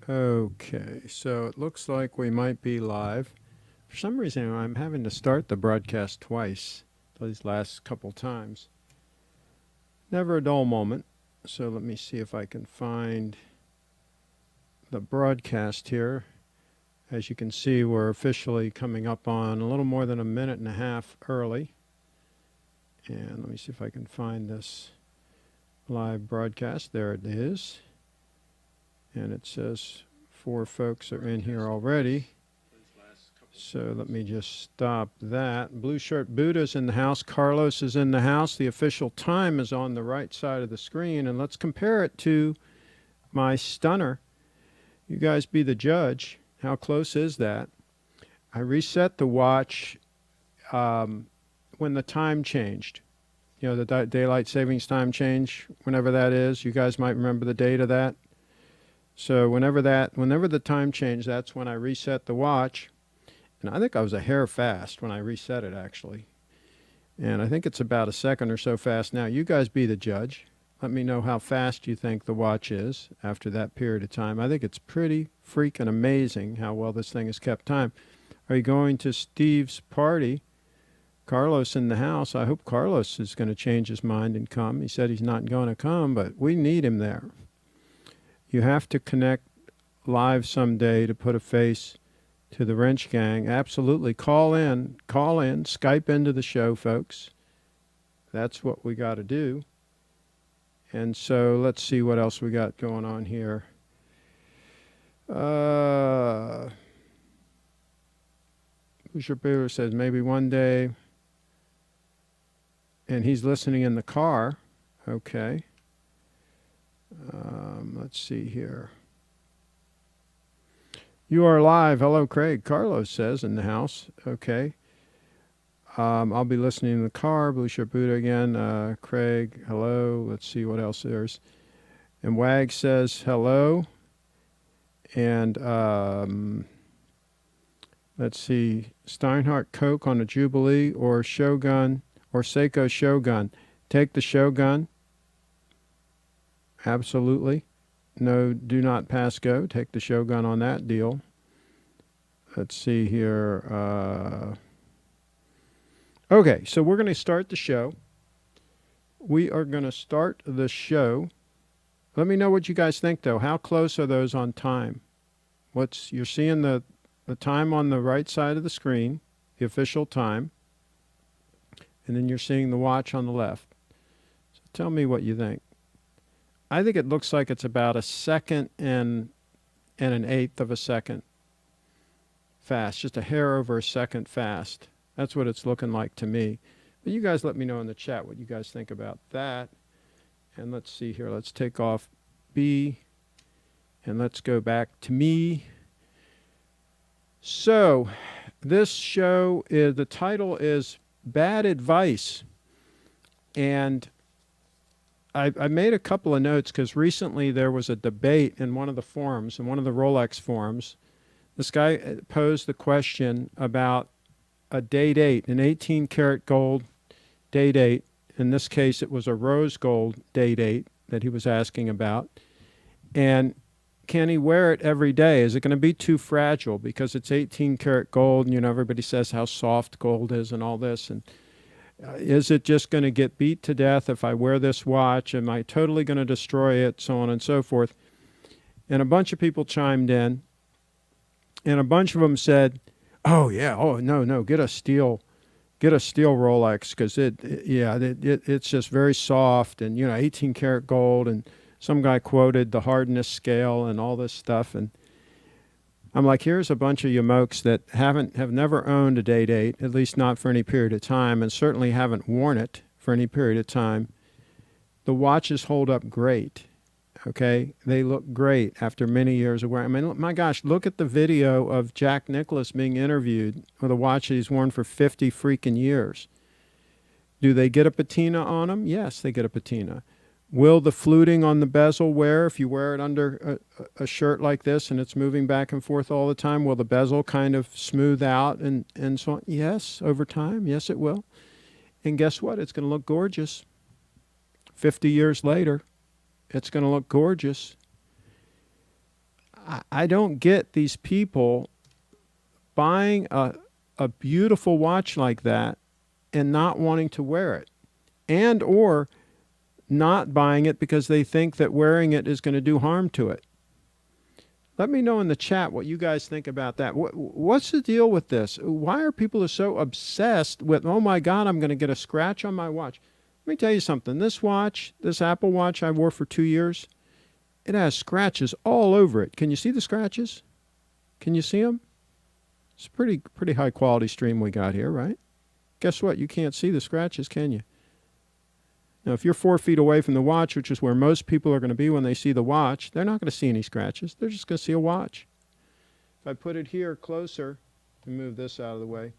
Okay, so it looks like we might be live. For some reason, I'm having to start the broadcast twice these last couple times. Never a dull moment. So let me see if I can find the broadcast here. As you can see, we're officially coming up on a little more than a minute and a half early. And let me see if I can find this live broadcast. There it is. And it says 4 folks are in here already. So let me just stop that. Blue Shirt Buddha's in the house. Carlos is in the house. The official time is on the right side of the screen. And let's compare it to my stunner. You guys be the judge. How close is that? I reset the watch when the time changed. You know, the daylight savings time change, whenever that is. You guys might remember the date of that. So whenever the time changed, that's when I reset the watch. And I think I was a hair fast when I reset it, actually. And I think it's about a second or so fast now. You guys be the judge. Let me know how fast you think the watch is after that period of time. I think it's pretty freaking amazing how well this thing has kept time. Are you going to Steve's party? Carlos in the house. I hope Carlos is going to change his mind and come. He said he's not going to come, but we need him there. You have to connect live someday to put a face to the Wrench Gang. Absolutely. Call in, Skype into the show, folks. That's what we got to do. And so let's see what else we got going on here. Busher Beaver says maybe one day, and he's listening in the car. Okay. Let's see here. You are live. Hello, Craig. Carlos says in the house. Okay. I'll be listening in the car. Blue Shirt Buddha again. Craig, hello. Let's see what else there's. And Wag says hello. And let's see. Steinhardt Coke on a Jubilee or Shogun or Seiko Shogun. Take the Shogun. Absolutely. No, do not pass go. Take the Shogun on that deal. Let's see here. Okay, so we're going to start the show. We are going to start the show. Let me know what you guys think, though. How close are those on time? You're seeing the time on the right side of the screen, the official time, and then you're seeing the watch on the left. So tell me what you think. I think it looks like it's about a second and an eighth of a second fast, just a hair over a second fast. That's what it's looking like to me. But you guys let me know in the chat what you guys think about that. And let's see here. Let's take off B and let's go back to me. So this show the title is Bad Advice. And I made a couple of notes because recently there was a debate in one of the forums, in one of the Rolex forums. This guy posed the question about a day-date, an 18-karat gold day-date. In this case, it was a rose gold day-date that he was asking about. And can he wear it every day? Is it going to be too fragile because it's 18-karat gold? And, you know, everybody says how soft gold is and all this. And is it just going to get beat to death if I wear this watch? Am I totally going to destroy it? So on and so forth. And a bunch of people chimed in. And a bunch of them said, oh, yeah, oh, no, get a steel Rolex because it's just very soft and, you know, 18-karat gold. And some guy quoted the hardness scale and all this stuff. And I'm like, here's a bunch of yamokes that have never owned a day-date, at least not for any period of time, and certainly haven't worn it for any period of time. The watches hold up great, okay? They look great after many years of wearing. I mean, my gosh, look at the video of Jack Nicklaus being interviewed with a watch that he's worn for 50 freaking years. Do they get a patina on them? Yes, they get a patina. Will the fluting on the bezel wear if you wear it under a shirt like this and it's moving back and forth all the time? Will the bezel kind of smooth out and so on? Yes, over time. Yes, it will. And guess what? It's going to look gorgeous. 50 years later, it's going to look gorgeous. I don't get these people buying a beautiful watch like that and not wanting to wear it, and or not buying it because they think that wearing it is going to do harm to it. Let me know in the chat what you guys think about that. What's the deal with this? Why are people so obsessed with, oh my God, I'm going to get a scratch on my watch? Let me tell you something. This watch, this Apple Watch I wore for 2 years, it has scratches all over it. Can you see the scratches? Can you see them? It's a pretty high quality stream we got here, right? Guess what? You can't see the scratches, can you? Now, if you're 4 feet away from the watch, which is where most people are going to be when they see the watch, they're not going to see any scratches. They're just going to see a watch. If I put it here closer, let me move this out of the way.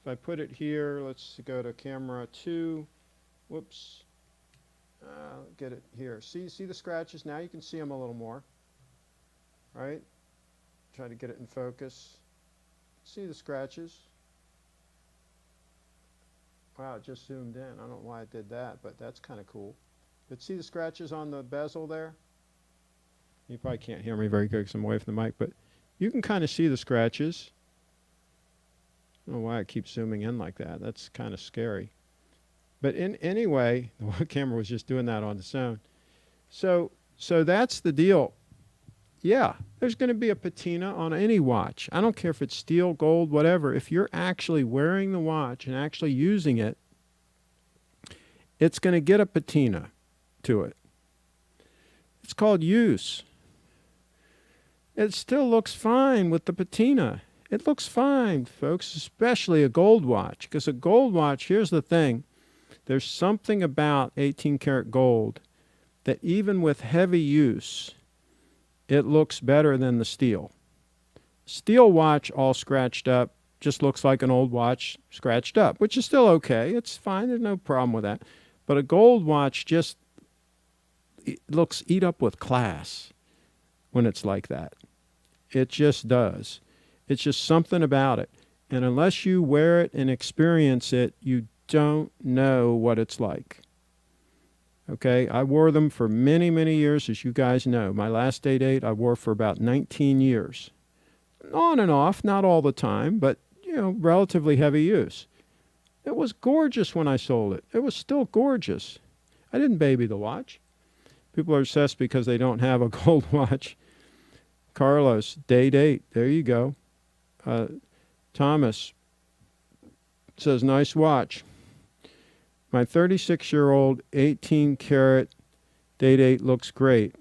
If I put it here, let's go to camera 2. Whoops. Get it here. See the scratches? Now you can see them a little more. Right? Try to get it in focus. See the scratches? Wow, it just zoomed in. I don't know why it did that, but that's kind of cool. But see the scratches on the bezel there? You probably can't hear me very good because I'm away from the mic, but you can kind of see the scratches. I don't know why it keeps zooming in like that. That's kind of scary. But anyway, the camera was just doing that on its own. So that's the deal. Yeah, there's going to be a patina on any watch. I don't care if it's steel, gold, whatever. If you're actually wearing the watch and actually using it, it's going to get a patina to it. It's called use. It still looks fine with the patina. It looks fine, folks, especially a gold watch. Because a gold watch, here's the thing. There's something about 18 karat gold that even with heavy use, it looks better than the steel. Steel watch all scratched up just looks like an old watch scratched up, which is still okay. It's fine. There's no problem with that. But a gold watch just looks eat up with class when it's like that. It just does. It's just something about it. And unless you wear it and experience it, you don't know what it's like. Okay, I wore them for many, many years, as you guys know. My last day-date I wore for about 19 years. On and off, not all the time, but, relatively heavy use. It was gorgeous when I sold it. It was still gorgeous. I didn't baby the watch. People are obsessed because they don't have a gold watch. Carlos, day-date, there you go. Thomas says, nice watch. My 36-year-old 18-karat day-date looks great.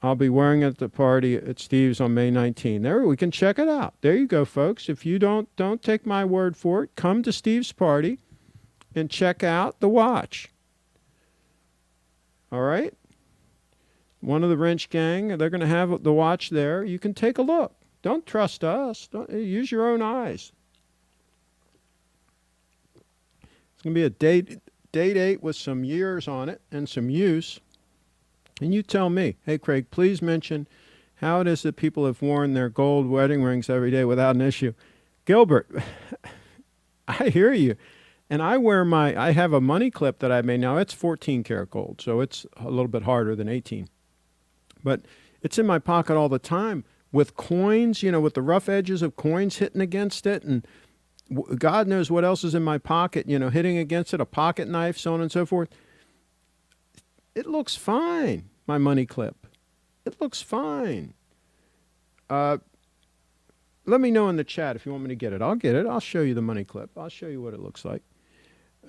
I'll be wearing it at the party at Steve's on May 19. There, we can check it out. There you go, folks. If you don't take my word for it, come to Steve's party and check out the watch. All right? One of the Wrench gang, they're going to have the watch there. You can take a look. Don't trust us. Use your own eyes. It's going to be a day-date with some years on it and some use. And you tell me, hey, Craig, please mention how it is that people have worn their gold wedding rings every day without an issue. Gilbert, I hear you. And I have a money clip that I made. Now, it's 14 karat gold, so it's a little bit harder than 18. But it's in my pocket all the time with coins, with the rough edges of coins hitting against it. And God knows what else is in my pocket, hitting against it, a pocket knife, so on and so forth. It looks fine, my money clip. It looks fine. Let me know in the chat if you want me to get it. I'll get it. I'll show you the money clip. I'll show you what it looks like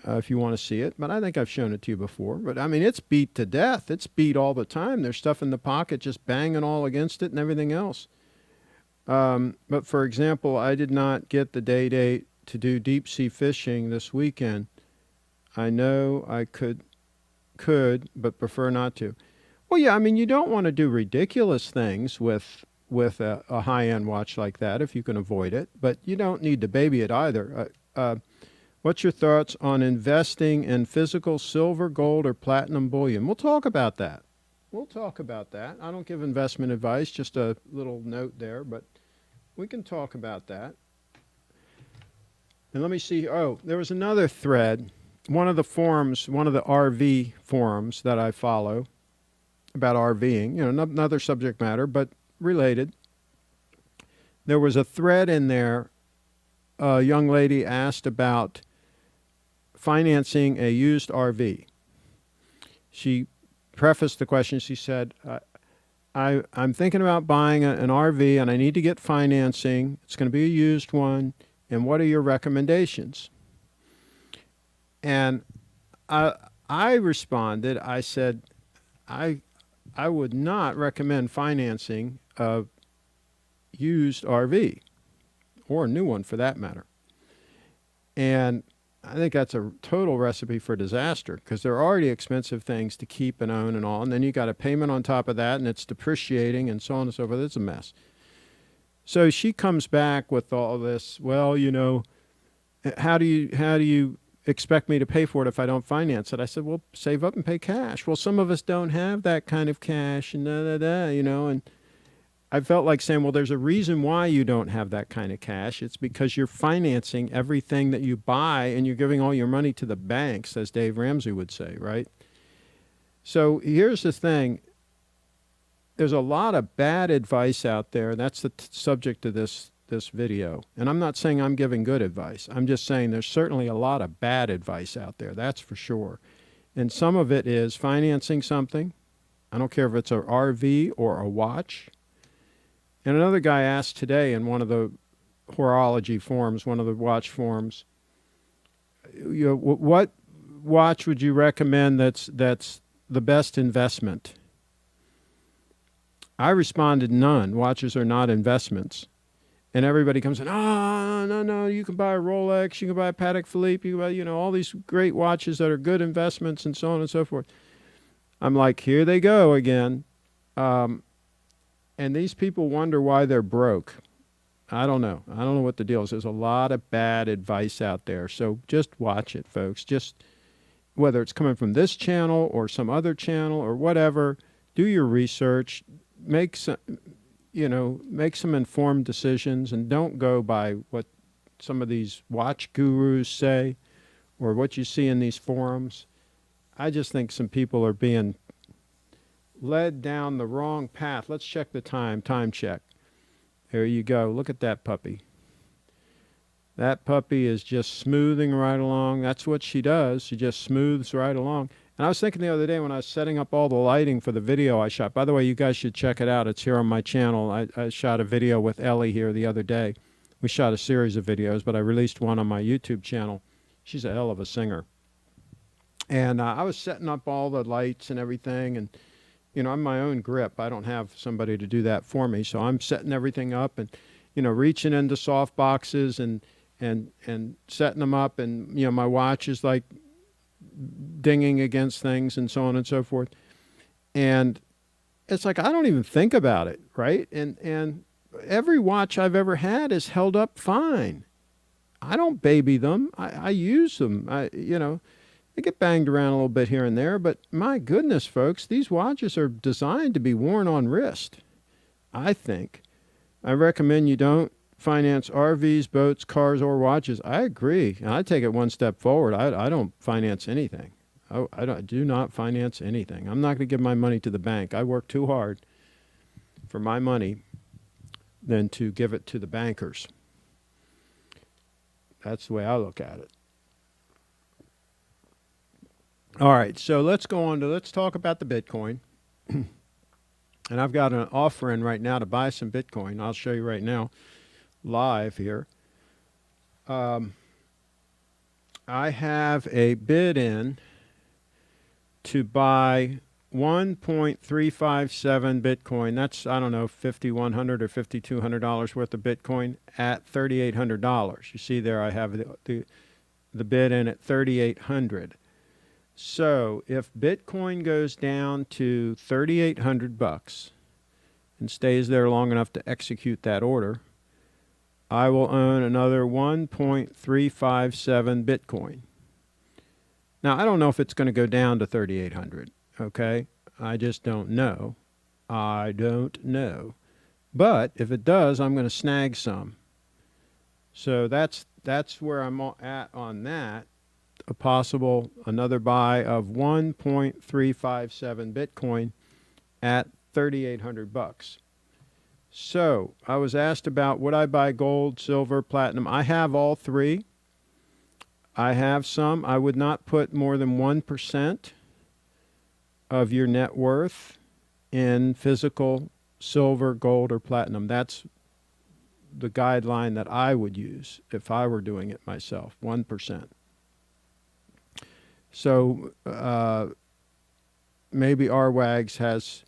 if you want to see it. But I think I've shown it to you before. But, it's beat to death. It's beat all the time. There's stuff in the pocket just banging all against it and everything else. But, for example, I did not get the day-date to do deep-sea fishing this weekend. I know I could, but prefer not to. Well, yeah, you don't want to do ridiculous things with a high-end watch like that if you can avoid it, but you don't need to baby it either. What's your thoughts on investing in physical silver, gold, or platinum bullion? We'll talk about that. I don't give investment advice, just a little note there, but we can talk about that. And let me see. Oh, there was another thread. One of the forums, one of the RV forums that I follow, about RVing, another subject matter, but related. There was a thread in there. A young lady asked about financing a used RV. She prefaced the question. She said, I'm thinking about buying an RV and I need to get financing. It's going to be a used one. And what are your recommendations? And I responded, I said, I would not recommend financing a used RV, or a new one for that matter. And I think that's a total recipe for disaster, because they're already expensive things to keep and own and all, and then you got a payment on top of that, and it's depreciating and so on and so forth. It's a mess. So she comes back with all this, well, how do you expect me to pay for it if I don't finance it? I said, well, save up and pay cash. Well, some of us don't have that kind of cash, and and I felt like saying, well, there's a reason why you don't have that kind of cash. It's because you're financing everything that you buy, and you're giving all your money to the banks, as Dave Ramsey would say, right? So here's the thing. There's a lot of bad advice out there. That's the subject of this video. And I'm not saying I'm giving good advice. I'm just saying there's certainly a lot of bad advice out there. That's for sure. And some of it is financing something. I don't care if it's an RV or a watch. And another guy asked today in one of the horology forums, one of the watch forums, what watch would you recommend that's the best investment? I responded, none. Watches are not investments. And everybody comes in, no, you can buy a Rolex, you can buy a Patek Philippe, you can buy, all these great watches that are good investments and so on and so forth. I'm like, here they go again. And these people wonder why they're broke. I don't know. I don't know what the deal is. There's a lot of bad advice out there. So just watch it, folks. Just whether it's coming from this channel or some other channel or whatever, do your research, make some informed decisions, and don't go by what some of these watch gurus say or what you see in these forums. I just think some people are being led down the wrong path. Let's check the time check. There you go. Look at that puppy. That puppy is just smoothing right along. That's what she does. She just smooths right along. And I was thinking the other day when I was setting up all the lighting for the video I shot. By the way, you guys should check it out. It's here on my channel. I shot a video with Ellie here the other day. We shot a series of videos, but I released one on my YouTube channel. She's a hell of a singer. And I was setting up all the lights and everything, and I'm my own grip. I don't have somebody to do that for me. So I'm setting everything up and, reaching into soft boxes and setting them up. And, my watch is like dinging against things and so on and so forth. And it's like, I don't even think about it. Right. And every watch I've ever had is held up fine. I don't baby them. I use them. They get banged around a little bit here and there, but my goodness, folks, these watches are designed to be worn on wrist, I think. I recommend you don't finance RVs, boats, cars, or watches. I agree. And I take it one step forward. I don't finance anything. I do not finance anything. I'm not going to give my money to the bank. I work too hard for my money than to give it to the bankers. That's the way I look at it. All right, so let's talk about the Bitcoin. And I've got an offer in right now to buy some Bitcoin. I'll show you right now, live here. I have a bid in to buy 1.357 Bitcoin. That's, I don't know, $5,100 or $5,200 worth of Bitcoin at $3,800. You see there I have the bid in at $3,800. So if Bitcoin goes down to $3,800 and stays there long enough to execute that order, I will own another 1.357 Bitcoin. Now, I don't know if it's going to go down to 3,800, okay? I just don't know. I don't know. But if it does, I'm going to snag some. So that's where I'm at on that. A possible another buy of 1.357 Bitcoin at $3,800. So I was asked about would I buy gold, silver, platinum. I have all three. I have some. I would not put more than 1% of your net worth in physical silver, gold, or platinum. That's the guideline that I would use if I were doing it myself, 1%. So maybe RWAGS has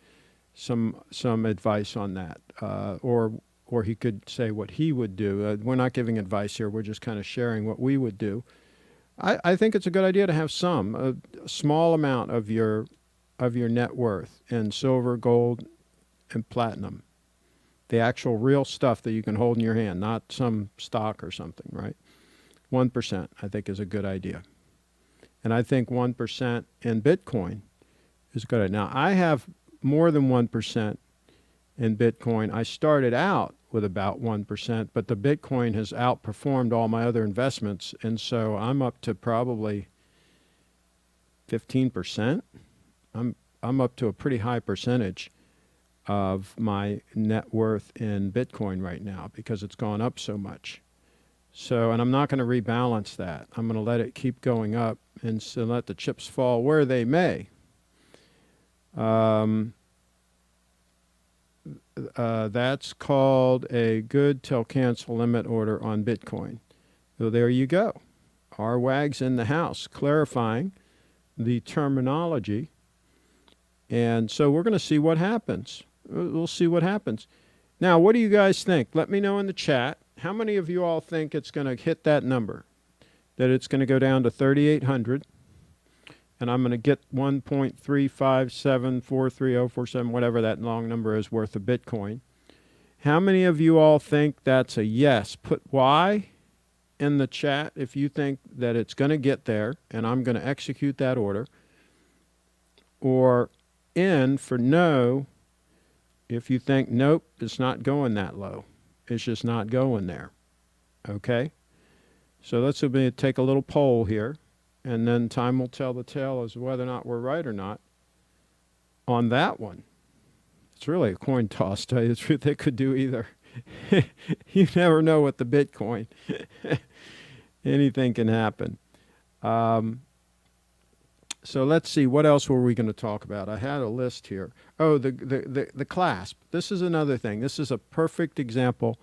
some advice on that, or he could say what he would do. We're not giving advice here. We're just kind of sharing what we would do. I think it's a good idea to have a small amount of your net worth in silver, gold, and platinum. The actual real stuff that you can hold in your hand, not some stock or something, right? 1%, I think, is a good idea. And I think 1% in Bitcoin is good. Now, I have more than 1% in Bitcoin. I started out with about 1%, but the Bitcoin has outperformed all my other investments, and so I'm up to probably 15%. I'm up to a pretty high percentage of my net worth in Bitcoin right now because it's gone up so much. So, and I'm not going to rebalance that. I'm going to let it keep going up and so let the chips fall where they may. That's called a good till cancel limit order on Bitcoin. So there you go. RWAG's in the house clarifying the terminology. And so we're going to see what happens. We'll see what happens. Now, what do you guys think? Let me know in the chat. How many of you all think it's going to hit that number? That it's going to go down to 3,800, and I'm going to get 1.35743,047, whatever that long number is, worth of Bitcoin. How many of you all think that's a yes? Put Y in the chat if you think that it's going to get there, and I'm going to execute that order. Or N for no if you think, nope, it's not going that low. It's just not going there. Okay? So let's take a little poll here, and then time will tell the tale as to whether or not we're right or not on that one. It's really a coin toss, to tell you the truth. They could do either. You never know with the Bitcoin. Anything can happen. So let's see, what else were we going to talk about? I had a list here. Oh, the clasp. This is another thing. This is a perfect example.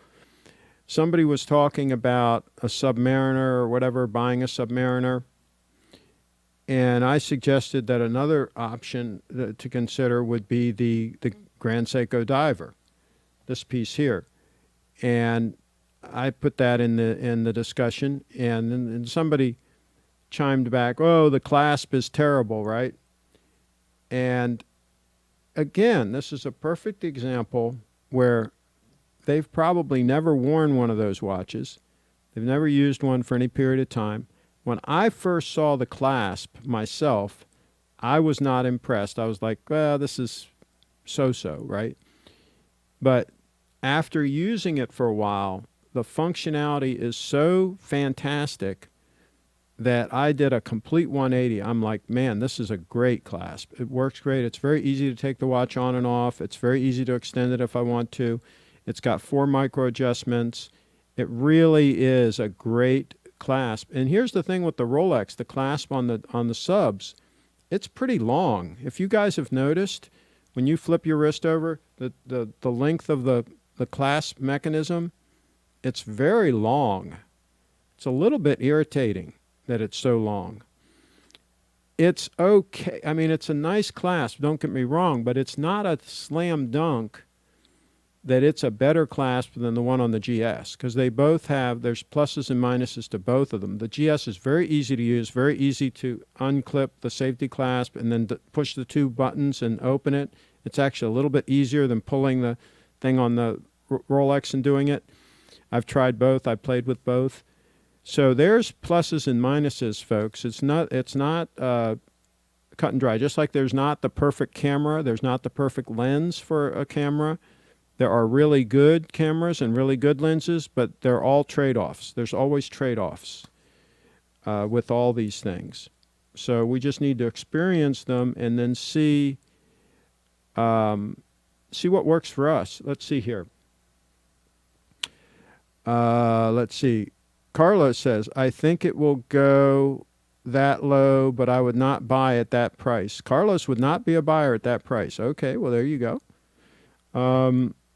Somebody was talking about a Submariner or whatever, buying a Submariner. And I suggested that another option to consider would be the Grand Seiko diver, this piece here. And I put that in the discussion, and then somebody chimed back, oh, the clasp is terrible, right? And again, this is a perfect example where they've probably never worn one of those watches. They've never used one for any period of time. When I first saw the clasp myself, I was not impressed. I was like, well, this is so-so, right? But after using it for a while, the functionality is so fantastic that I did a complete 180. I'm like, man, this is a great clasp. It works great. It's very easy to take the watch on and off. It's very easy to extend it if I want to. It's got 4 micro adjustments. It really is a great clasp. And here's the thing with the Rolex, the clasp on the subs, it's pretty long. If you guys have noticed, when you flip your wrist over, the length of the clasp mechanism, it's very long. It's a little bit irritating that it's so long. It's okay. I mean, it's a nice clasp, don't get me wrong, but it's not a slam dunk that it's a better clasp than the one on the GS, because they both have, there's pluses and minuses to both of them. The GS is very easy to use, very easy to unclip the safety clasp and then push the 2 buttons and open it. It's actually a little bit easier than pulling the thing on the Rolex and doing it. I've tried both. I've played with both. So there's pluses and minuses, folks. It's not cut and dry. Just like there's not the perfect camera, there's not the perfect lens for a camera. There are really good cameras and really good lenses, but they're all trade-offs. There's always trade-offs with all these things. So we just need to experience them and then see See what works for us. Let's see here. Let's see. Carlos says, I think it will go that low, but I would not buy at that price. Carlos would not be a buyer at that price. Okay, well, there you go.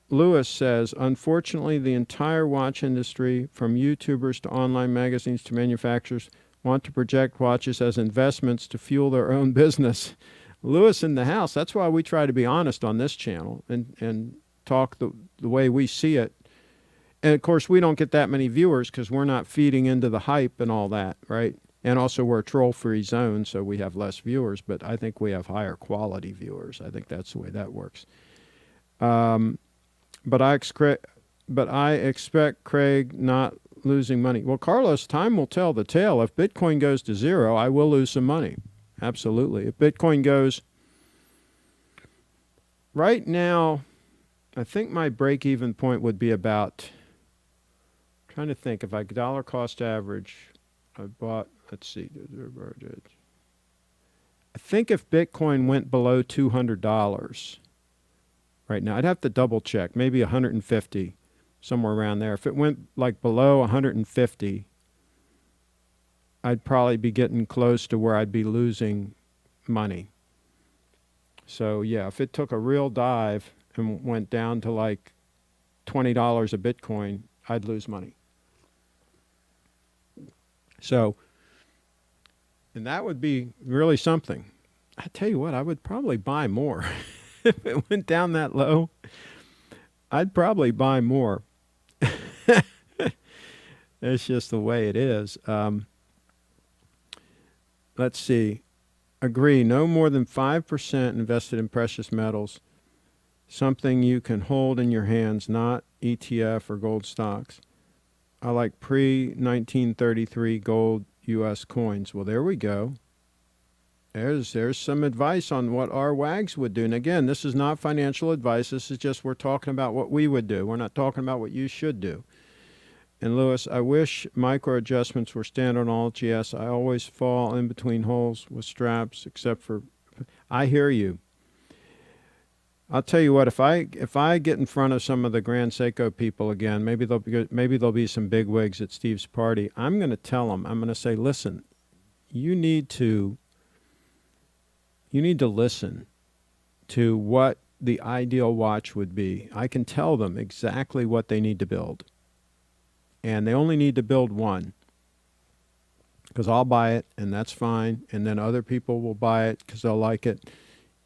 Lewis says, unfortunately, the entire watch industry, from YouTubers to online magazines to manufacturers, want to project watches as investments to fuel their own business. Lewis in the house. That's why we try to be honest on this channel and talk the way we see it. And, of course, we don't get that many viewers because we're not feeding into the hype and all that, right? And also we're a troll-free zone, so we have less viewers, but I think we have higher quality viewers. I think that's the way that works. But I expect Craig not losing money. Well, Carlos, time will tell the tale. If Bitcoin goes to zero, I will lose some money. Absolutely. If Bitcoin goes... Right now, I think my break-even point would be about... Trying to think, if I dollar cost average, I bought, let's see, I think if Bitcoin went below $200 right now, I'd have to double check, maybe 150, somewhere around there. If it went like below 150, I'd probably be getting close to where I'd be losing money. So yeah, if it took a real dive and went down to like $20 a Bitcoin, I'd lose money. So, and that would be really something. I tell you what, I would probably buy more. If it went down that low, I'd probably buy more. It's just the way it is. Let's see. Agree, no more than 5% invested in precious metals. Something you can hold in your hands, not ETF or gold stocks. I like pre-1933 gold U.S. coins. Well, there we go. There's some advice on what our wags would do. And again, this is not financial advice. This is just we're talking about what we would do. We're not talking about what you should do. And Lewis, I wish micro adjustments were standard on all GS. I always fall in between holes with straps, except for... I hear you. I'll tell you what, if I get in front of some of the Grand Seiko people again, maybe there'll be some big wigs at Steve's party. I'm going to tell them. I'm going to say, listen, you need to listen to what the ideal watch would be. I can tell them exactly what they need to build, and they only need to build one, because I'll buy it, and that's fine, and then other people will buy it because they'll like it.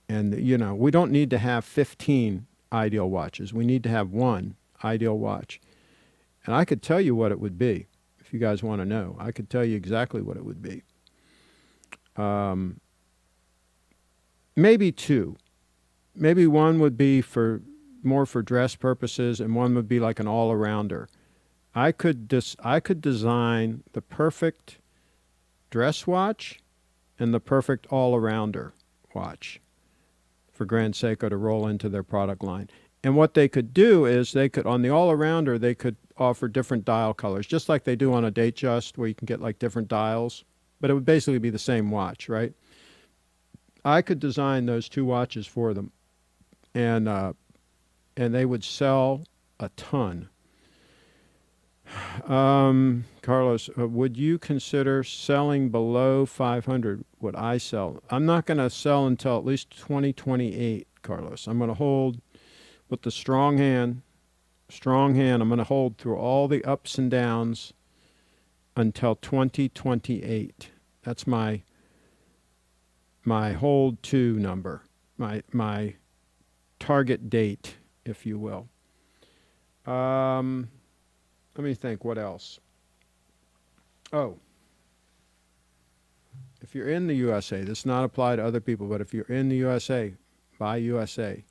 And, you know, we don't need to have 15 ideal watches. We need to have one ideal watch. And I could tell you what it would be, if you guys want to know. I could tell you exactly what it would be. Maybe two. Maybe one would be more for dress purposes, and one would be like an all-arounder. I could design the perfect dress watch and the perfect all-arounder watch for Grand Seiko to roll into their product line. And what they could do is they could, on the all-arounder, they could offer different dial colors, just like they do on a Datejust, where you can get like different dials, but it would basically be the same watch, right? I could design those two watches for them, and they would sell a ton. Carlos, would you consider selling below 500? Would I sell? I'm not going to sell until at least 2028, Carlos. I'm going to hold with the strong hand. I'm going to hold through all the ups and downs until 2028. That's my hold to number, my target date, if you will. Let me think, what else? Oh, if you're in the USA, this does not apply to other people, but if you're in the USA, buy USA.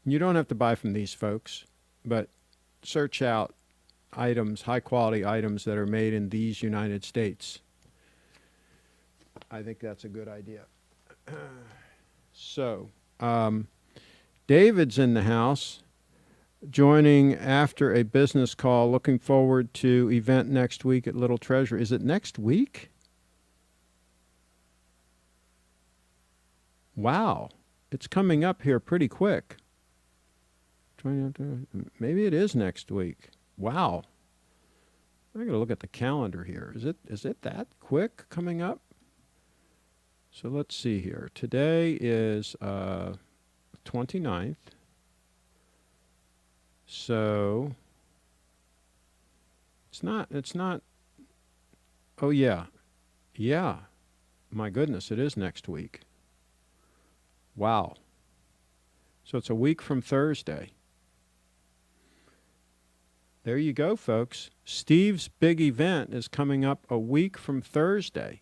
And you don't have to buy from these folks, but search out items, high-quality items that are made in these United States. I think that's a good idea. So, David's in the house, joining after a business call. Looking forward to event next week at Little Treasure. Is it next week? Wow. It's coming up here pretty quick. Maybe it is next week. Wow. I got to look at the calendar here. Is it that quick coming up? So let's see here. Today is 29th. So it's not. Oh yeah. Yeah. My goodness, it is next week. Wow. So it's a week from Thursday. There you go, folks. Steve's big event is coming up a week from Thursday.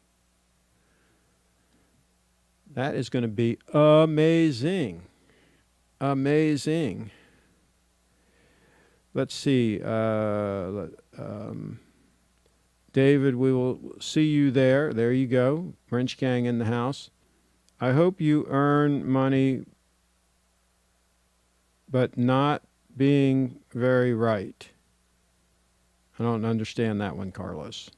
That is going to be amazing. Amazing. Let's see. David, we will see you there. There you go. Wrench Gang in the house. I hope you earn money, but not being very right. I don't understand that one, Carlos.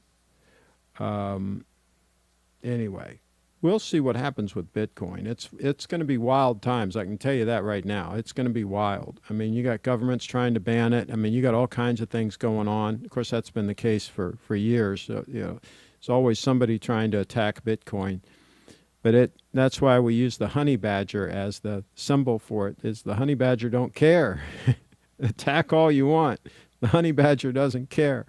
Anyway, we'll see what happens with Bitcoin. It's going to be wild times. I can tell you that right now. It's going to be wild. I mean, you got governments trying to ban it. I mean, you got all kinds of things going on. Of course, that's been the case for years. So, it's always somebody trying to attack Bitcoin. But that's why we use the honey badger as the symbol for it. Is the honey badger don't care. Attack all you want. The honey badger doesn't care.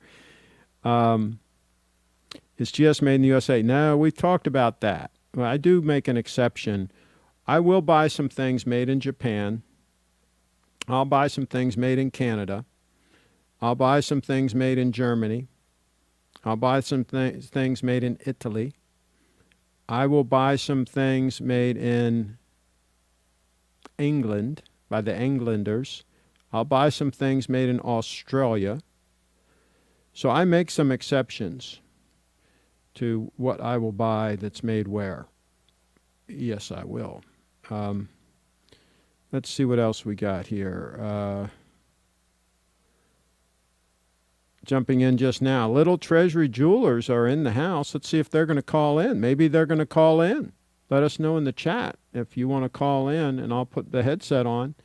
Is GS made in the USA? No, we've talked about that. Well, I do make an exception. I will buy some things made in Japan. I'll buy some things made in Canada. I'll buy some things made in Germany. I'll buy some things made in Italy. I will buy some things made in England by the Englanders. I'll buy some things made in Australia. So I make some exceptions to what I will buy that's made where. Yes, I will. Let's see what else we got here. Jumping in just now. Little Treasury Jewelers are in the house. Let's see if they're going to call in. Maybe they're going to call in. Let us know in the chat if you want to call in, and I'll put the headset on.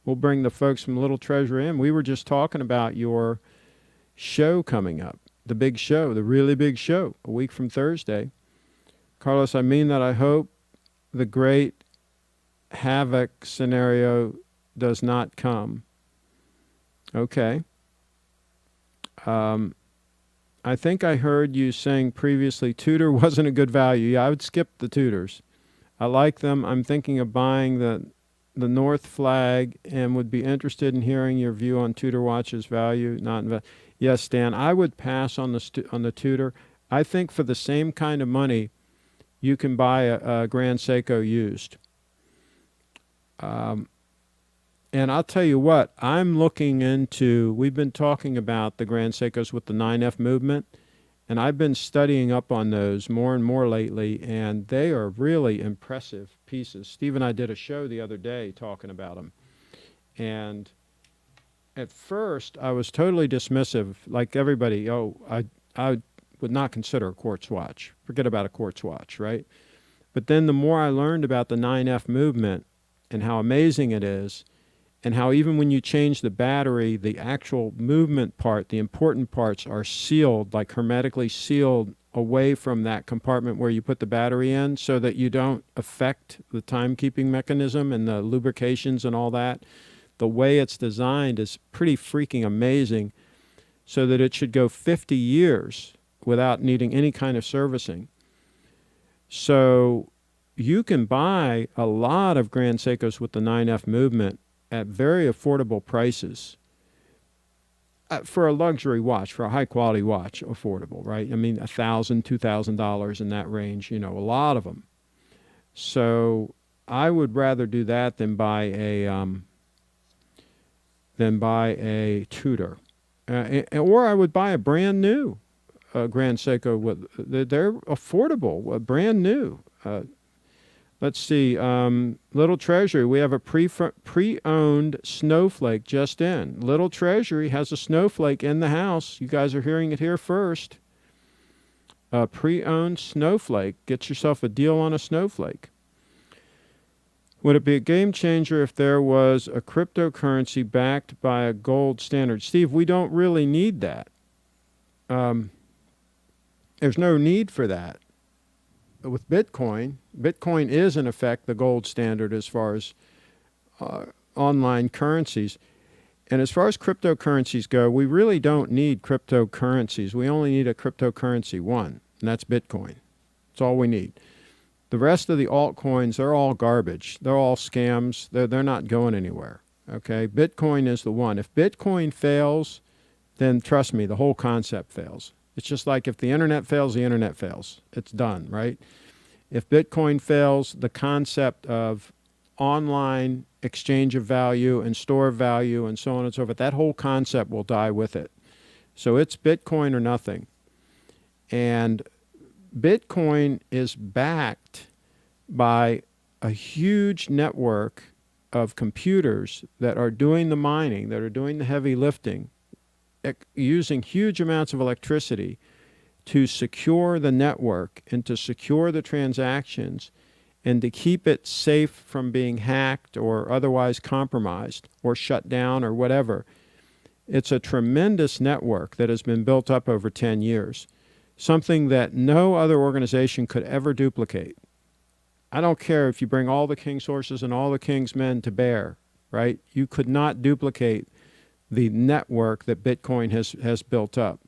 We'll bring the folks from Little Treasury in. We were just talking about your show coming up. The big show, the really big show, a week from Thursday. Carlos, I mean that I hope the great havoc scenario does not come. Okay. I think I heard you saying previously Tudor wasn't a good value. Yeah, I would skip the Tudors. I like them. I'm thinking of buying the North Flag and would be interested in hearing your view on Tudor watches value. Yes, Stan, I would pass on the Tudor. I think for the same kind of money, you can buy a Grand Seiko used. And I'll tell you what, I'm looking into, we've been talking about the Grand Seikos with the 9F movement, and I've been studying up on those more and more lately, and they are really impressive pieces. Steve and I did a show the other day talking about them. And at first, I was totally dismissive, like everybody. I would not consider a quartz watch. Forget about a quartz watch, right? But then the more I learned about the 9F movement and how amazing it is, and how even when you change the battery, the actual movement part, the important parts are sealed, like hermetically sealed away from that compartment where you put the battery in so that you don't affect the timekeeping mechanism and the lubrications and all that. The way it's designed is pretty freaking amazing, so that it should go 50 years without needing any kind of servicing. So you can buy a lot of Grand Seikos with the 9F movement at very affordable prices for a luxury watch, for a high-quality watch, affordable, right? I mean, $1,000, $2,000 in that range, a lot of them. So I would rather do that than buy a Tudor. Or I would buy a brand new Grand Seiko. They're affordable, brand new. Let's see, Little Treasury, we have a pre-owned Snowflake just in. Little Treasury has a Snowflake in the house. You guys are hearing it here first. A pre-owned Snowflake. Get yourself a deal on a Snowflake. Would it be a game changer if there was a cryptocurrency backed by a gold standard? Steve, we don't really need that. There's no need for that. With Bitcoin, Bitcoin is in effect the gold standard as far as online currencies. And as far as cryptocurrencies go, we really don't need cryptocurrencies. We only need a cryptocurrency one, and that's Bitcoin. That's all we need. The rest of the altcoins, they're all garbage. They're all scams. They're not going anywhere. Okay, Bitcoin is the one. If Bitcoin fails, then trust me, the whole concept fails. It's just like if the internet fails, the internet fails. It's done, right? If Bitcoin fails, the concept of online exchange of value and store of value and so on and so forth, that whole concept will die with it. So it's Bitcoin or nothing. And Bitcoin is backed by a huge network of computers that are doing the mining, that are doing the heavy lifting, using huge amounts of electricity to secure the network and to secure the transactions and to keep it safe from being hacked or otherwise compromised or shut down or whatever. It's a tremendous network that has been built up over 10 years, something that no other organization could ever duplicate. I don't care if you bring all the king's horses and all the king's men to bear, right? You could not duplicate the network that Bitcoin has built up.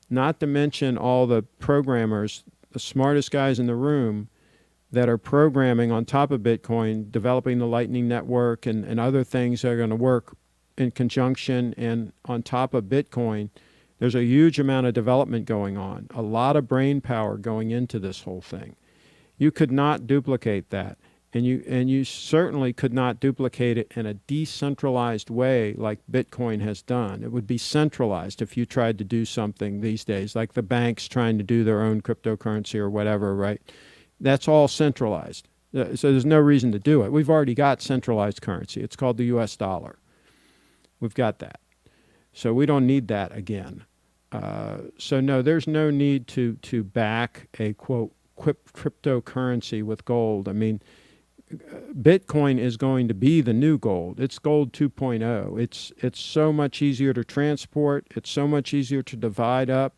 Not to mention all the programmers, the smartest guys in the room that are programming on top of Bitcoin, developing the Lightning Network and other things that are going to work in conjunction and on top of Bitcoin. There's a huge amount of development going on, a lot of brain power going into this whole thing. You could not duplicate that. And you certainly could not duplicate it in a decentralized way like Bitcoin has done. It would be centralized if you tried to do something these days, like the banks trying to do their own cryptocurrency or whatever, right? That's all centralized. So there's no reason to do it. We've already got centralized currency. It's called the US dollar. We've got that. So we don't need that again. So no, there's no need to back a, quote, cryptocurrency with gold. I mean, Bitcoin is going to be the new gold. It's gold 2.0. It's so much easier to transport. It's so much easier to divide up.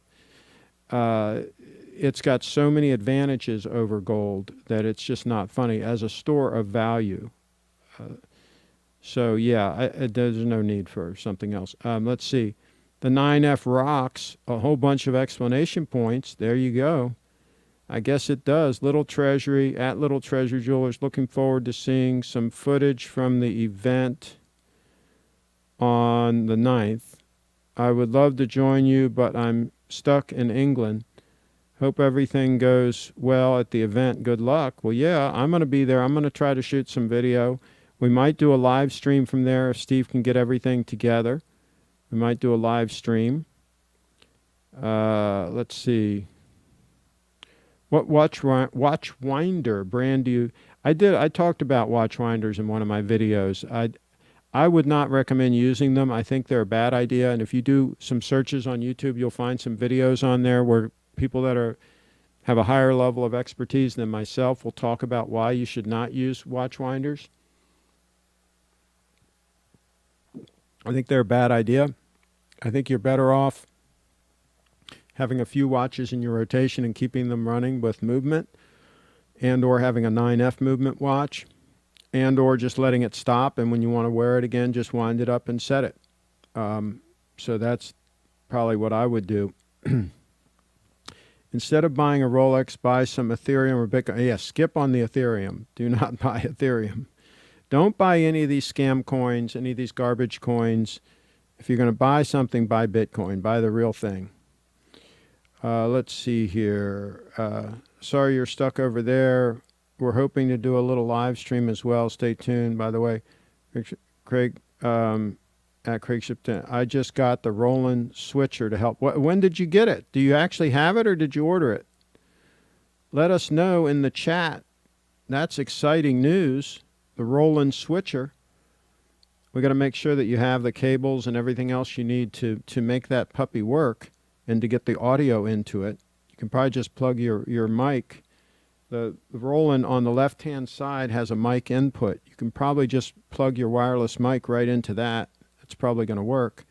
It's got so many advantages over gold that it's just not funny as a store of value. So yeah, there's no need for something else. Let's see. The 9F rocks a whole bunch of explanation points. There you go. I guess it does. Little Treasury, at Little Treasury Jewelers, looking forward to seeing some footage from the event on the 9th. I would love to join you, but I'm stuck in England. Hope everything goes well at the event. Good luck. Well, yeah, I'm going to be there. I'm going to try to shoot some video. We might do a live stream from there if Steve can get everything together. We might do a live stream. Let's see. What Watchwinder brand do you... I talked about Watchwinders in one of my videos. I would not recommend using them. I think they're a bad idea. And if you do some searches on YouTube, you'll find some videos on there where people that have a higher level of expertise than myself will talk about why you should not use Watchwinders. I think they're a bad idea. I think you're better off having a few watches in your rotation and keeping them running with movement, and or having a 9F movement watch, and or just letting it stop, and when you want to wear it again, just wind it up and set it. So that's probably what I would do. Instead of buying a Rolex, buy some Ethereum or Bitcoin. Yeah, skip on the Ethereum. Do not buy Ethereum. Don't buy any of these scam coins, any of these garbage coins. If you're going to buy something, buy Bitcoin. Buy the real thing. Let's see here. Sorry you're stuck over there. We're hoping to do a little live stream as well. Stay tuned. By the way, Craig at CraigShipp.com. I just got the Roland switcher to help. When did you get it? Do you actually have it or did you order it? Let us know in the chat. That's exciting news. The Roland switcher. We got to make sure that you have the cables and everything else you need to make that puppy work and to get the audio into it. You can probably just plug your mic The Roland on the left-hand side has a mic input. You can probably just plug your wireless mic right into that. It's probably going to work.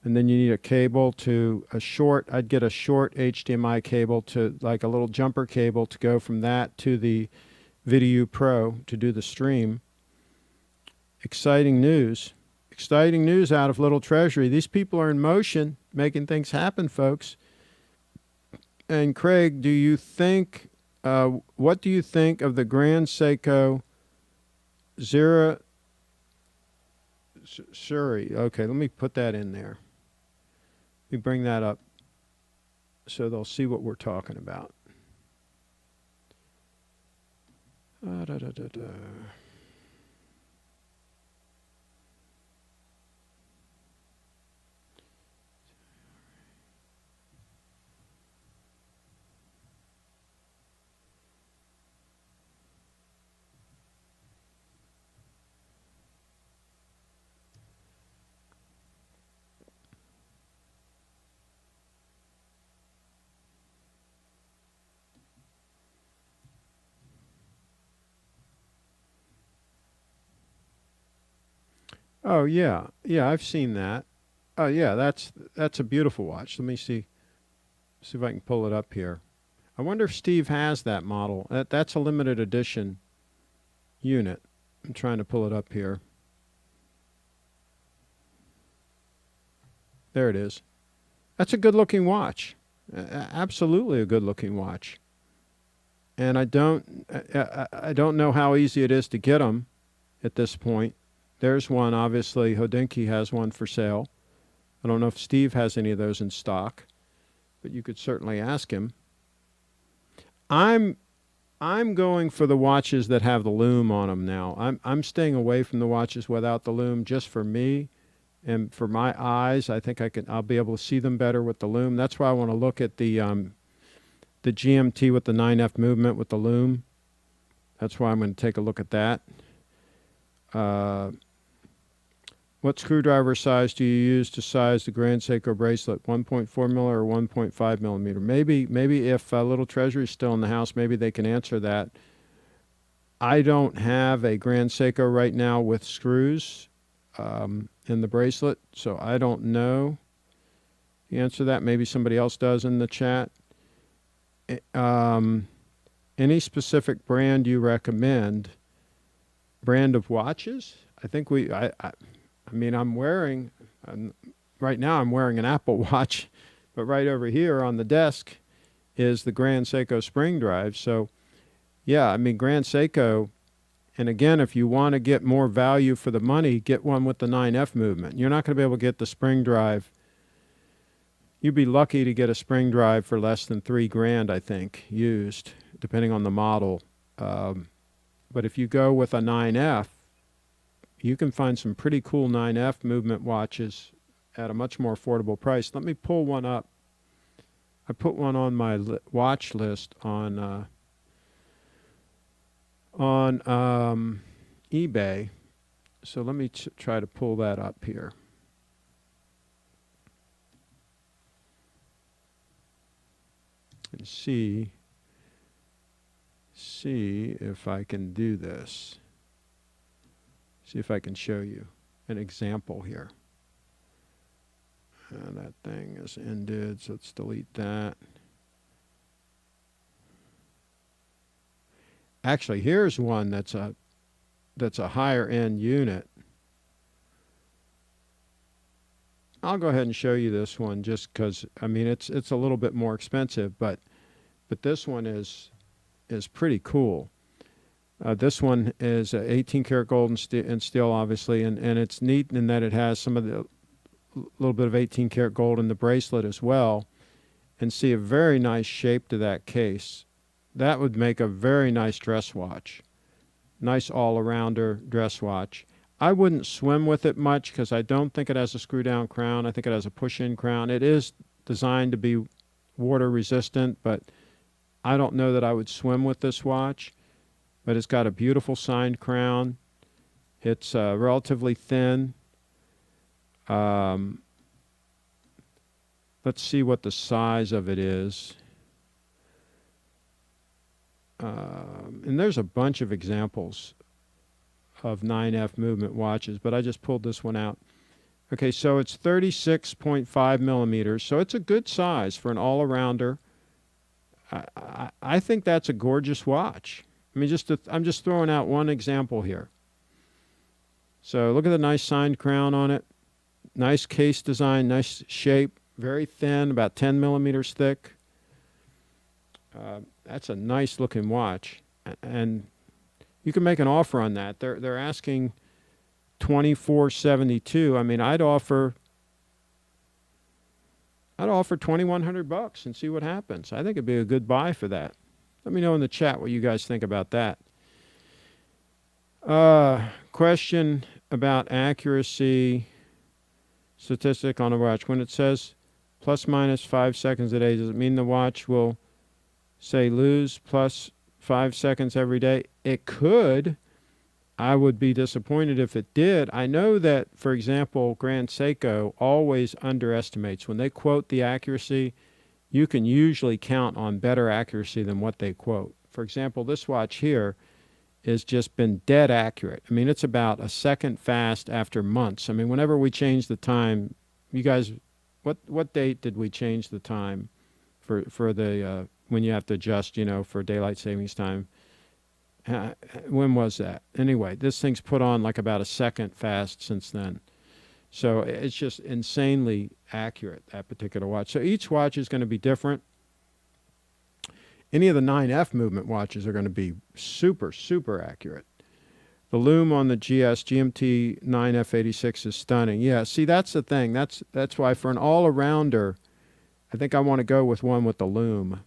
And then you need a cable to a short, I'd get a short HDMI cable to like a little jumper cable to go from that to the Video Pro to do the stream. Exciting news. Exciting news out of Little Treasury. These people are in motion, making things happen, folks. And Craig, do you think, what do you think of the Grand Seiko Zero Suri? Okay, let me put that in there. We bring that up so they'll see what we're talking about. Oh yeah, yeah, I've seen that. Oh yeah, that's a beautiful watch. Let me see if I can pull it up here. I wonder if Steve has that model. That's a limited edition unit. I'm trying to pull it up here. There it is. That's a good-looking watch. Absolutely a good-looking watch. And I don't know how easy it is to get them at this point. There's one, obviously. Hodinkee has one for sale. I don't know if Steve has any of those in stock, but you could certainly ask him. I'm going for the watches that have the lume on them now. I'm staying away from the watches without the lume just for me and for my eyes. I think I'll be able to see them better with the lume. That's why I want to look at the GMT with the 9F movement with the lume. That's why I'm going to take a look at that. What screwdriver size do you use to size the Grand Seiko bracelet? 1.4 mil or 1.5 millimeter? Maybe if Little Treasury is still in the house, maybe they can answer that. I don't have a Grand Seiko right now with screws in the bracelet, so I don't know the answer to that. Maybe somebody else does in the chat. Any specific brand you recommend? Brand of watches? I think I mean, right now I'm wearing an Apple Watch, but right over here on the desk is the Grand Seiko spring drive. So, yeah, I mean, Grand Seiko, and again, if you want to get more value for the money, get one with the 9F movement. You're not going to be able to get the spring drive. You'd be lucky to get a spring drive for less than $3,000, I think, used, depending on the model. But if you go with a 9F, you can find some pretty cool 9F movement watches at a much more affordable price. Let me pull one up. I put one on my watch list on eBay. So let me try to pull that up here. And see if I can do this. See if I can show you an example here. That thing is ended, so let's delete that. Actually, here's one that's a higher end unit. I'll go ahead and show you this one just because, I mean, it's a little bit more expensive, but this one is pretty cool. This one is 18 karat gold and steel, obviously, and it's neat in that it has some of the little bit of 18 karat gold in the bracelet as well, and see a very nice shape to that case. That would make a very nice dress watch. Nice all-arounder dress watch. I wouldn't swim with it much because I don't think it has a screw-down crown. I think it has a push-in crown. It is designed to be water resistant, but I don't know that I would swim with this watch. But it's got a beautiful signed crown. It's relatively thin. Let's see what the size of it is. And there's a bunch of examples of 9F movement watches, but I just pulled this one out. Okay, so it's 36.5 millimeters, so it's a good size for an all-arounder. I think that's a gorgeous watch. I mean, I'm just throwing out one example here. So look at the nice signed crown on it. Nice case design, nice shape, very thin, about 10 millimeters thick. That's a nice looking watch, and you can make an offer on that. They're asking $24.72. I mean, I'd offer $2,100 and see what happens. I think it'd be a good buy for that. Let me know in the chat what you guys think about that. Question about accuracy statistic on a watch. When it says plus minus 5 seconds a day, does it mean the watch will say lose plus 5 seconds every day? It could. I would be disappointed if it did. I know that, for example, Grand Seiko always underestimates. When they quote the accuracy, you can usually count on better accuracy than what they quote. For example, this watch here has just been dead accurate. I mean, it's about a second fast after months. I mean, whenever we change the time, you guys, what date did we change the time for the when you have to adjust, for daylight savings time? When was that? Anyway, this thing's put on like about a second fast since then. So it's just insanely accurate, that particular watch. So each watch is going to be different. Any of the 9F movement watches are going to be super, super accurate. The lume on the GMT 9F86 is stunning. Yeah, see, that's the thing. That's why for an all-arounder, I think I want to go with one with the lume.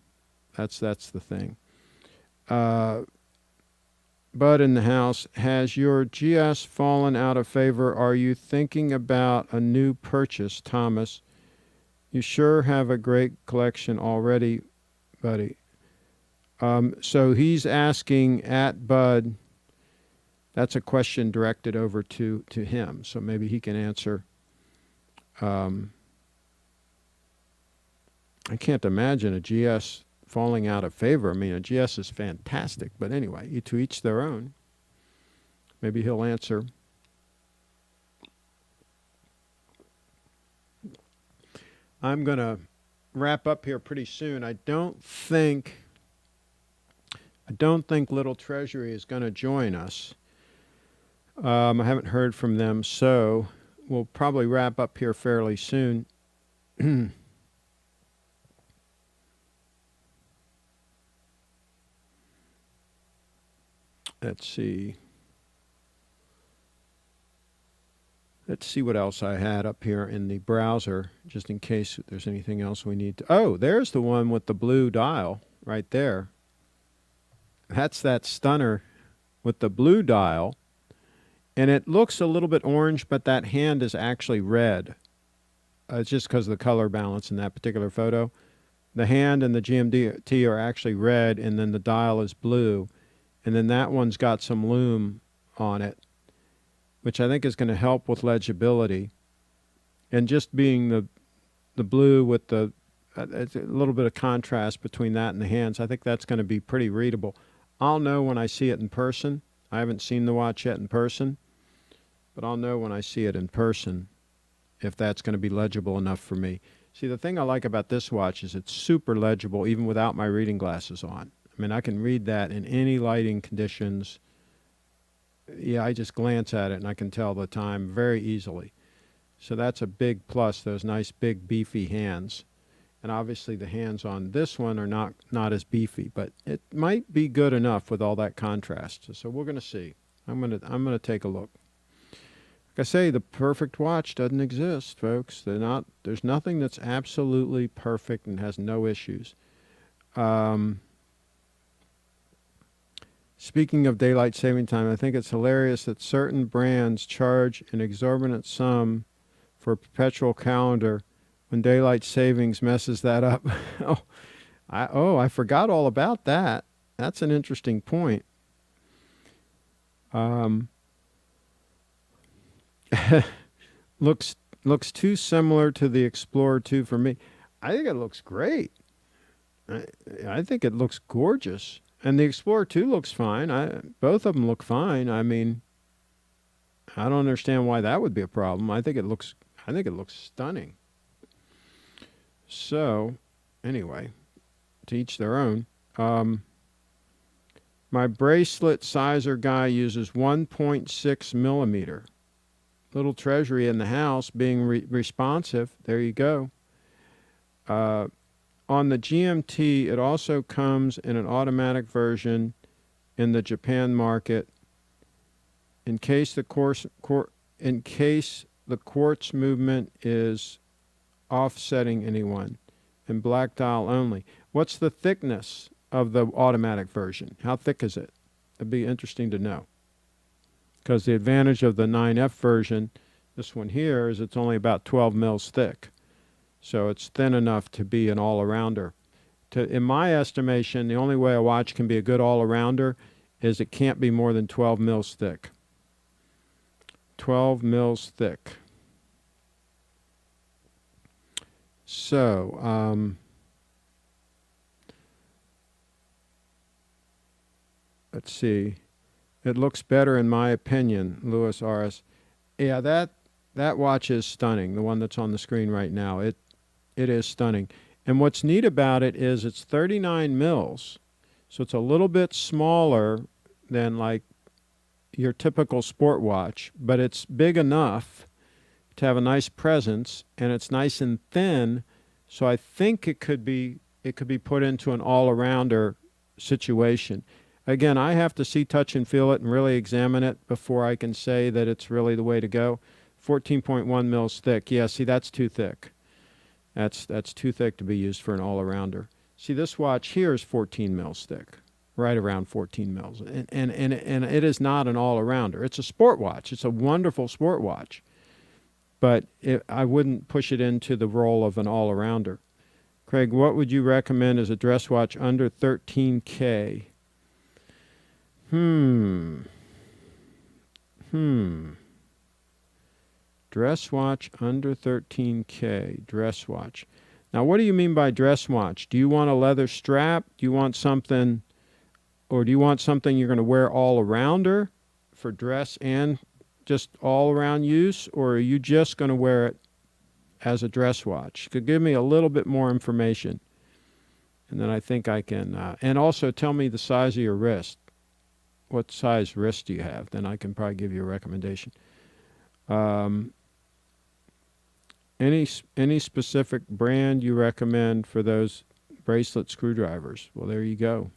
That's the thing. Bud in the house, has your GS fallen out of favor? Are you thinking about a new purchase, Thomas? You sure have a great collection already, buddy. So he's asking at Bud. That's a question directed over to him, so maybe he can answer. I can't imagine a GS falling out of favor. I mean, a GS is fantastic, but anyway, to each their own. Maybe he'll answer. I'm going to wrap up here pretty soon. I don't think Little Treasury is going to join us. I haven't heard from them, so we'll probably wrap up here fairly soon. Let's see. Let's see what else I had up here in the browser, just in case there's anything else we need to. Oh, there's the one with the blue dial right there. That's that stunner with the blue dial. And it looks a little bit orange, but that hand is actually red. It's just because of the color balance in that particular photo. The hand and the GMT are actually red, and then the dial is blue. And then that one's got some lume on it, which I think is going to help with legibility. And just being the blue with the it's a little bit of contrast between that and the hands, I think that's going to be pretty readable. I'll know when I see it in person. I haven't seen the watch yet in person, but I'll know when I see it in person if that's going to be legible enough for me. See, the thing I like about this watch is it's super legible even without my reading glasses on. I mean, I can read that in any lighting conditions. Yeah, I just glance at it and I can tell the time very easily. So that's a big plus, those nice big beefy hands. And obviously the hands on this one are not as beefy, but it might be good enough with all that contrast. So we're going to see. I'm going to take a look. Like I say, the perfect watch doesn't exist, folks. There's nothing that's absolutely perfect and has no issues. Speaking of daylight saving time, I think it's hilarious that certain brands charge an exorbitant sum for a perpetual calendar when daylight savings messes that up. I forgot all about that. That's an interesting point. Looks too similar to the Explorer 2 for me. I think it looks great. I think it looks gorgeous. And the Explorer 2 looks fine. Both of them look fine. I mean, I don't understand why that would be a problem. I think it looks stunning. So, anyway, to each their own. My bracelet sizer guy uses 1.6 millimeter. Little treasury in the house, being responsive. There you go. On the GMT, it also comes in an automatic version in the Japan market. In case the quartz movement is offsetting anyone, and black dial only. What's the thickness of the automatic version? How thick is it? It'd be interesting to know. Because the advantage of the 9F version, this one here, is it's only about 12 mils thick. So it's thin enough to be an all-arounder. In my estimation, the only way a watch can be a good all-arounder is it can't be more than 12 mils thick. 12 mils thick. So, let's see. It looks better in my opinion, Louis RS. Yeah, that watch is stunning, the one that's on the screen right now. It is stunning. And what's neat about it is it's 39 mils. So it's a little bit smaller than like your typical sport watch, but it's big enough to have a nice presence, and it's nice and thin. So I think it could be put into an all-arounder situation. Again, I have to see, touch, and feel it and really examine it before I can say that it's really the way to go. 14.1 mils thick. Yeah, see, that's too thick. That's too thick to be used for an all-arounder. See, this watch here is 14 mils thick, right around 14 mils. And it is not an all-arounder. It's a sport watch. It's a wonderful sport watch. But I wouldn't push it into the role of an all-arounder. Craig, what would you recommend as a dress watch under 13K? Dress watch under 13K. Dress watch. Now, what do you mean by dress watch? Do you want a leather strap? Do you want something, or do you want something you're going to wear all arounder for dress and just all around use, or are you just going to wear it as a dress watch? You could give me a little bit more information, and then I think I can, and also tell me the size of your wrist. What size wrist do you have? Then I can probably give you a recommendation. Any specific brand you recommend for those bracelet screwdrivers? Well, there you go.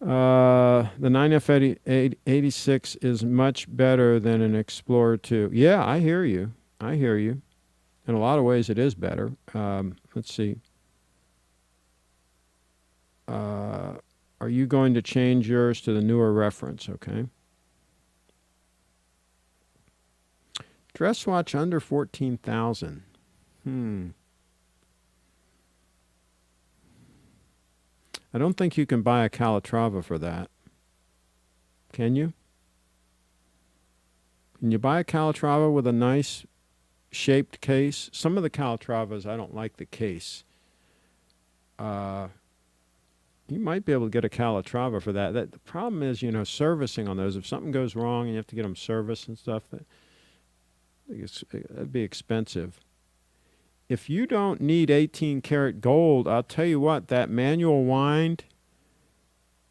The 9F86 is much better than an Explorer 2. Yeah, I hear you. I hear you. In a lot of ways, it is better. Let's see. Are you going to change yours to the newer reference? Okay. Dress watch under 14,000. I don't think you can buy a Calatrava for that. Can you? Can you buy a Calatrava with a nice shaped case? Some of the Calatravas, I don't like the case. You might be able to get a Calatrava for that. The problem is, servicing on those. If something goes wrong and you have to get them serviced and stuff, that'd be expensive. If you don't need 18 karat gold, I'll tell you what, that manual wind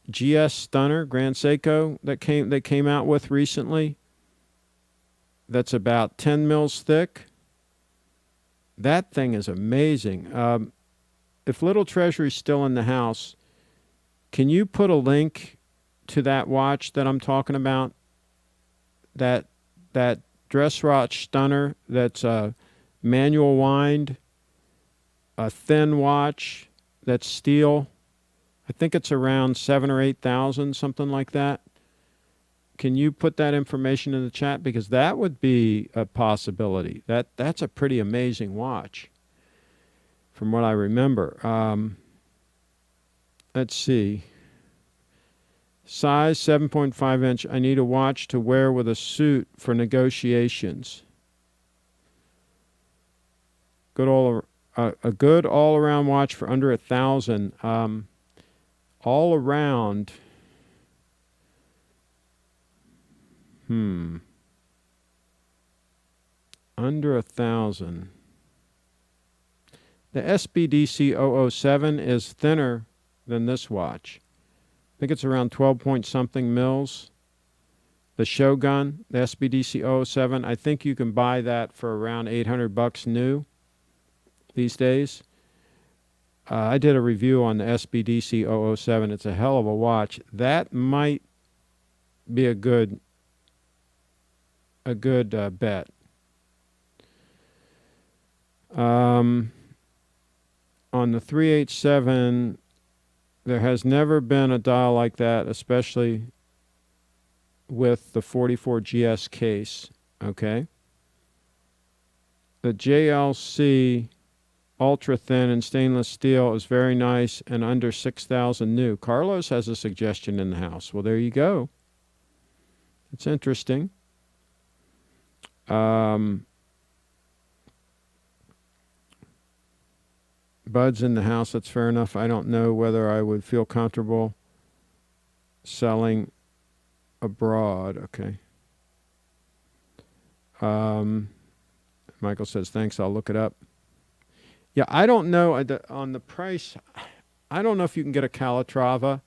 GS Stunner, Grand Seiko, that came out with recently, that's about 10 mils thick. That thing is amazing. If Little Treasury's still in the house, can you put a link to that watch that I'm talking about? That dress watch stunner that's a manual wind, a thin watch that's steel. I think it's around 7,000 or 8,000, something like that. Can you put that information in the chat? Because that would be a possibility. That's a pretty amazing watch, from what I remember. Let's see. Size 7.5 inch. I need a watch to wear with a suit for negotiations. A good all-around watch for under 1,000. all around, under 1,000. The SBDC 007 is thinner than this watch. I think it's around 12 point something mils. The Shogun, the SBDC 007, I think you can buy that for around $800 new these days. I did a review on the SBDC 007. It's a hell of a watch. That might be a good bet. On the 387, there has never been a dial like that, especially with the 44GS case. Okay. The JLC ultra thin and stainless steel is very nice and under 6,000 new. Carlos has a suggestion in the house. Well, there you go. It's interesting. Bud's in the house. That's fair enough. I don't know whether I would feel comfortable selling abroad. Okay. Michael says, thanks. I'll look it up. Yeah, I don't know on the price. I don't know if you can get a Calatrava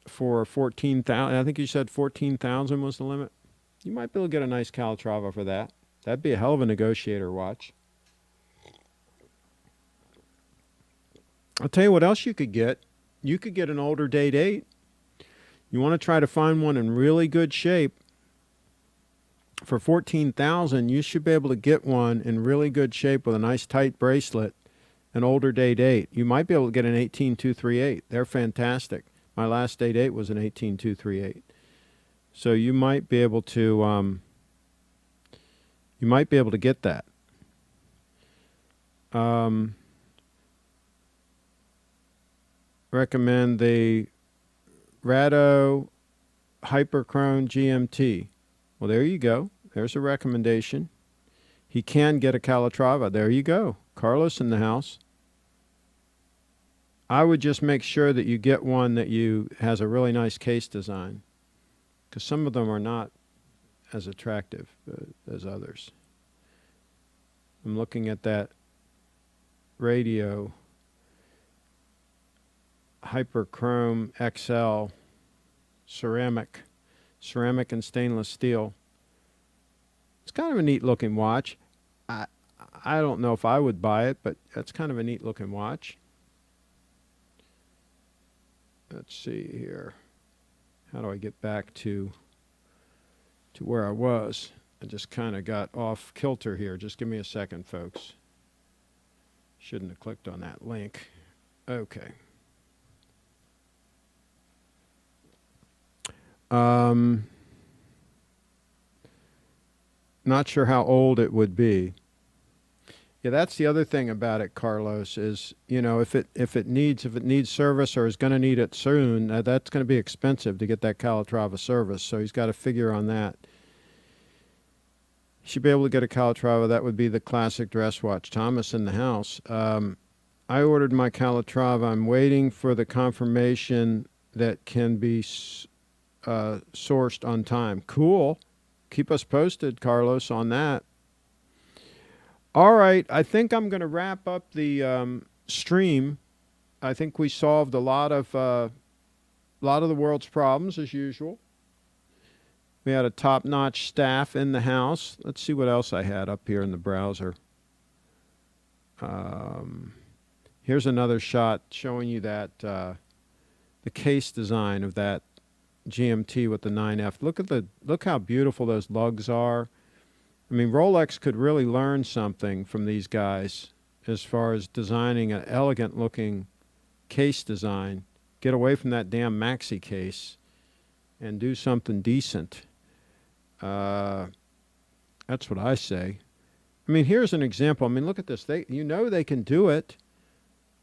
for 14,000. I think you said 14,000 was the limit. You might be able to get a nice Calatrava for that. That'd be a hell of a negotiator watch. I'll tell you what else you could get. You could get an older day-date. You want to try to find one in really good shape. For 14,000, you should be able to get one in really good shape with a nice tight bracelet, an older day-date. You might be able to get an 18238. They're fantastic. My last day-date was an 18238. So you might be able to get that. Recommend the Rado Hyperchrome GMT. Well, there you go. There's a recommendation. He can get a Calatrava. There you go. Carlos in the house. I would just make sure that you get one that has a really nice case design, because some of them are not as attractive as others. I'm looking at that radio Hyperchrome XL ceramic and stainless steel. It's kind of a neat looking watch. I don't know if I would buy it, but that's kind of a neat looking watch. Let's see here. How do I get back to where I was? I just kind of got off kilter here. Just give me a second, folks. Shouldn't have clicked on that link. Okay. Not sure how old it would be. Yeah, that's the other thing about it, Carlos, is, you know, if it needs service or is going to need it soon, that's going to be expensive to get that Calatrava service. So he's got to figure on that. He should be able to get a Calatrava. That would be the classic dress watch. Thomas in the house. I ordered my Calatrava. I'm waiting for the confirmation that can be sourced on time. Cool. Keep us posted, Carlos, on that. All right, I think I'm going to wrap up the stream. I think we solved a lot of the world's problems as usual. We had a top-notch staff in the house. Let's see what else I had up here in the browser. Here's another shot showing you that the case design of that GMT with the 9F. Look how beautiful those lugs are. I mean, Rolex could really learn something from these guys as far as designing an elegant-looking case design. Get away from that damn maxi case and do something decent. That's what I say. I mean, here's an example. I mean, look at this. They can do it.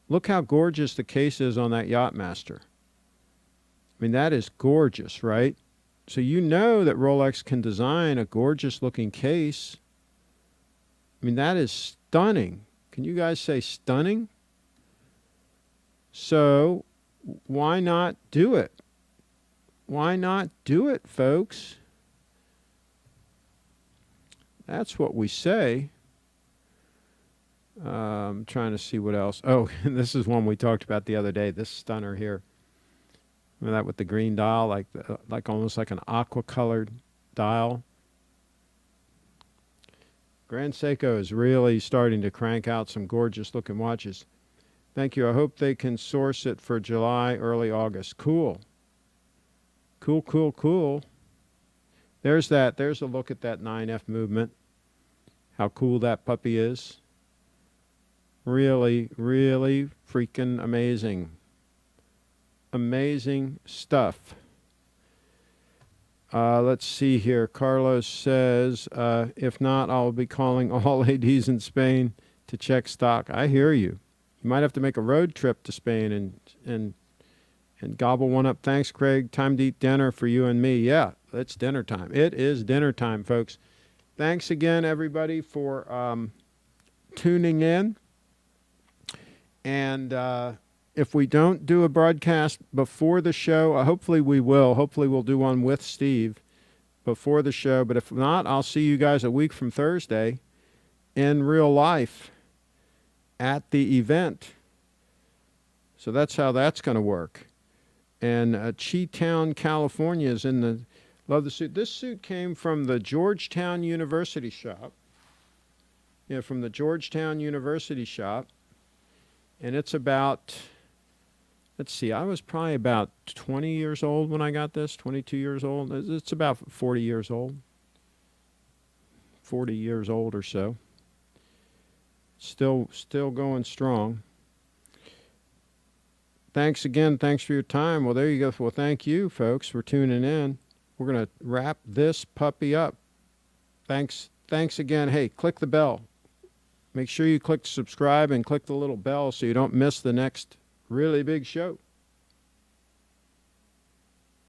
Look how gorgeous the case is on that Yachtmaster. I mean, that is gorgeous, right? So you know that Rolex can design a gorgeous-looking case. I mean, that is stunning. Can you guys say stunning? So why not do it? Why not do it, folks? That's what we say. I'm trying to see what else. Oh, this is one we talked about the other day. This stunner here. Remember that with the green dial, like almost like an aqua-colored dial. Grand Seiko is really starting to crank out some gorgeous-looking watches. Thank you. I hope they can source it for July, early August. Cool. Cool, cool, cool. There's that. There's a look at that 9F movement. How cool that puppy is. Really, really freaking amazing. Amazing stuff. Let's see here. Carlos says, if not, I'll be calling all ADs in Spain to check stock. I hear you. You might have to make a road trip to Spain and gobble one up. Thanks, Craig. Time to eat dinner for you and me. Yeah, it's dinner time. It is dinner time, folks. Thanks again, everybody, for tuning in. And if we don't do a broadcast before the show, hopefully we will. Hopefully we'll do one with Steve before the show. But if not, I'll see you guys a week from Thursday in real life at the event. So that's how that's going to work. And Chi-Town, California is in the... Love the suit. This suit came from the Georgetown University shop. Yeah, from the Georgetown University shop. And it's about, let's see, I was probably about 20 years old when I got this, 22 years old. It's about 40 years old. 40 years old or so. Still going strong. Thanks again. Thanks for your time. Well, there you go. Well, thank you, folks, for tuning in. We're going to wrap this puppy up. Thanks again. Hey, click the bell. Make sure you click subscribe and click the little bell so you don't miss the next really big show.